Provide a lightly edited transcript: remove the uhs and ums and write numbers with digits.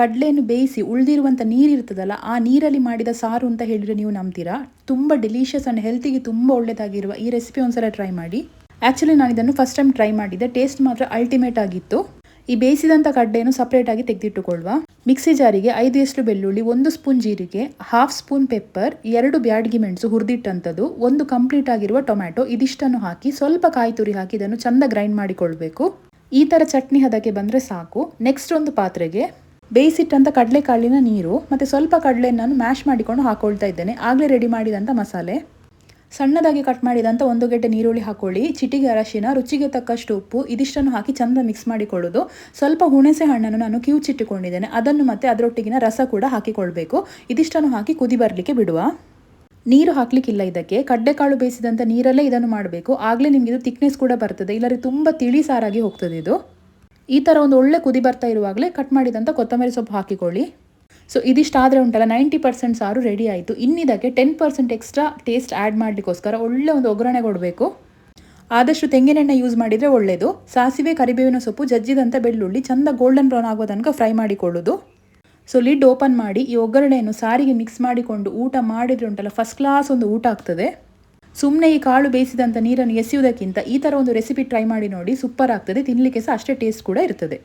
ಕಡಲೆಯನ್ನು ಬೇಯಿಸಿ ಉಳಿದಿರುವಂಥ ನೀರಿರ್ತದಲ್ಲ, ಆ ನೀರಲ್ಲಿ ಮಾಡಿದ ಸಾರು ಅಂತ ಹೇಳಿದರೆ ನೀವು ನಂಬ್ತೀರಾ. ತುಂಬ ಡೆಲಿಷಿಯಸ್ ಆ್ಯಂಡ್ ಹೆಲ್ತಿಗೆ ತುಂಬ ಒಳ್ಳೆಯದಾಗಿರುವ ಈ ರೆಸಿಪಿ ಒಂದ್ಸಲ ಟ್ರೈ ಮಾಡಿ. ಆ್ಯಕ್ಚುಲಿ ನಾನು ಇದನ್ನು ಫಸ್ಟ್ ಟೈಮ್ ಟ್ರೈ ಮಾಡಿದ್ದೆ. ಟೇಸ್ಟ್ ಮಾತ್ರ ಅಲ್ಟಿಮೇಟ್ ಆಗಿತ್ತು. ಈ ಬೇಯಿಸಿದಂಥ ಕಡ್ಲೆಯನ್ನು ಸಪ್ರೇಟಾಗಿ ತೆಗೆದಿಟ್ಟುಕೊಳ್ಳುವ. ಮಿಕ್ಸಿ ಜಾರಿಗೆ 5 ಎಸ್ಲು ಬೆಳ್ಳುಳ್ಳಿ, 1 ಸ್ಪೂನ್ ಜೀರಿಗೆ, 1/2 ಸ್ಪೂನ್ ಪೆಪ್ಪರ್, 2 ಬ್ಯಾಡಗಿ ಮೆಣಸು ಹುರಿದಿಟ್ಟಂಥದ್ದು, 1 ಕಂಪ್ಲೀಟ್ ಆಗಿರುವ ಟೊಮ್ಯಾಟೊ, ಇದಿಷ್ಟನ್ನು ಹಾಕಿ ಸ್ವಲ್ಪ ಕಾಯಿ ತುರಿ ಹಾಕಿ ಇದನ್ನು ಚಂದ ಗ್ರೈಂಡ್ ಮಾಡಿಕೊಳ್ಬೇಕು. ಈ ಥರ ಚಟ್ನಿ ಹದಕ್ಕೆ ಬಂದರೆ ಸಾಕು. ನೆಕ್ಸ್ಟ್ ಒಂದು ಪಾತ್ರೆಗೆ ಬೇಯಿಸಿಟ್ಟಂಥ ಕಡಲೆಕಾಳಿನ ನೀರು ಮತ್ತು ಸ್ವಲ್ಪ ಕಡಲೆಯನ್ನು ನಾನು ಮ್ಯಾಶ್ ಮಾಡಿಕೊಂಡು ಹಾಕೊಳ್ತಾ ಇದ್ದೇನೆ. ಆಗಲೇ ರೆಡಿ ಮಾಡಿದಂಥ ಮಸಾಲೆ. ಸಣ್ಣದಾಗಿ ಕಟ್ ಮಾಡಿದಂಥ 1 ಗೆಡ್ಡೆ ನೀರುಳ್ಳಿ ಹಾಕೊಳ್ಳಿ, ಚಿಟಿಗೆ ಅರಶಿನ, ರುಚಿಗೆ ತಕ್ಕಷ್ಟು ಉಪ್ಪು, ಇದಿಷ್ಟನ್ನು ಹಾಕಿ ಚಂದ ಮಿಕ್ಸ್ ಮಾಡಿಕೊಳ್ಳೋದು. ಸ್ವಲ್ಪ ಹುಣಸೆ ಹಣ್ಣನ್ನು ನಾನು ಕಿವುಚಿಟ್ಟುಕೊಂಡಿದ್ದೇನೆ, ಅದನ್ನು ಮತ್ತೆ ಅದರೊಟ್ಟಿಗಿನ ರಸ ಕೂಡ ಹಾಕಿಕೊಳ್ಬೇಕು. ಇದಿಷ್ಟನ್ನು ಹಾಕಿ ಕುದಿ ಬರಲಿಕ್ಕೆ ಬಿಡುವ. ನೀರು ಹಾಕಲಿಕ್ಕಿಲ್ಲ ಇದಕ್ಕೆ, ಕಡಲೆಕಾಳು ಬೇಯಿಸಿದಂಥ ನೀರಲ್ಲೇ ಇದನ್ನು ಮಾಡಬೇಕು. ಆಗಲೇ ನಿಮಗೆ ಇದು ಥಿಕ್ನೆಸ್ ಕೂಡ ಬರ್ತದೆ, ಇಲ್ಲರಿ ತುಂಬ ತಿಳಿ ಸಾರಾಗಿ ಹೋಗ್ತದೆ ಇದು. ಈ ಥರ ಒಂದು ಒಳ್ಳೆ ಕುದಿ ಬರ್ತಾ ಇರುವಾಗಲೇ ಕಟ್ ಮಾಡಿದಂಥ ಕೊತ್ತಂಬರಿ ಸೊಪ್ಪು ಹಾಕಿಕೊಳ್ಳಿ. ಸೊ ಇದಿಷ್ಟಾದರೆ ಉಂಟಲ್ಲ 90% ಸಾರು ರೆಡಿ ಆಯಿತು. ಇನ್ನಿದಕ್ಕೆ 10% ಎಕ್ಸ್ಟ್ರಾ ಟೇಸ್ಟ್ ಆ್ಯಡ್ ಮಾಡಲಿಕ್ಕೋಸ್ಕರ ಒಳ್ಳೆ ಒಂದು ಒಗ್ಗರಣೆ ಕೊಡಬೇಕು. ಆದಷ್ಟು ತೆಂಗಿನೆಣ್ಣೆ ಯೂಸ್ ಮಾಡಿದರೆ ಒಳ್ಳೆಯದು. ಸಾಸಿವೆ, ಕರಿಬೇವಿನ ಸೊಪ್ಪು, ಜಜ್ಜಿದಂಥ ಬೆಳ್ಳುಳ್ಳಿ ಚಂದ ಗೋಲ್ಡನ್ ಬ್ರೌನ್ ಆಗುವ ತನಕ ಫ್ರೈ ಮಾಡಿಕೊಳ್ಳೋದು. ಸೊ ಲಿಡ್ ಓಪನ್ ಮಾಡಿ ಈ ಒಗ್ಗರಣೆಯನ್ನು ಸಾರಿಗೆ ಮಿಕ್ಸ್ ಮಾಡಿಕೊಂಡು ಊಟ ಮಾಡಿದರೆ ಉಂಟಲ್ಲ ಫಸ್ಟ್ ಕ್ಲಾಸ್ ಒಂದು ಊಟ ಆಗ್ತದೆ. ಸುಮ್ಮನೆ ಈ ಕಾಳು ಬೇಯಿಸಿದಂಥ ನೀರನ್ನು ಎಸೆಯುವುದಕ್ಕಿಂತ ಈ ಥರ ಒಂದು ರೆಸಿಪಿ ಟ್ರೈ ಮಾಡಿ ನೋಡಿ, ಸೂಪರ್ ಆಗ್ತದೆ. ತಿನ್ನಲಿಕ್ಕೆ ಸಹ ಅಷ್ಟೇ ಟೇಸ್ಟ್ ಕೂಡ ಇರ್ತದೆ.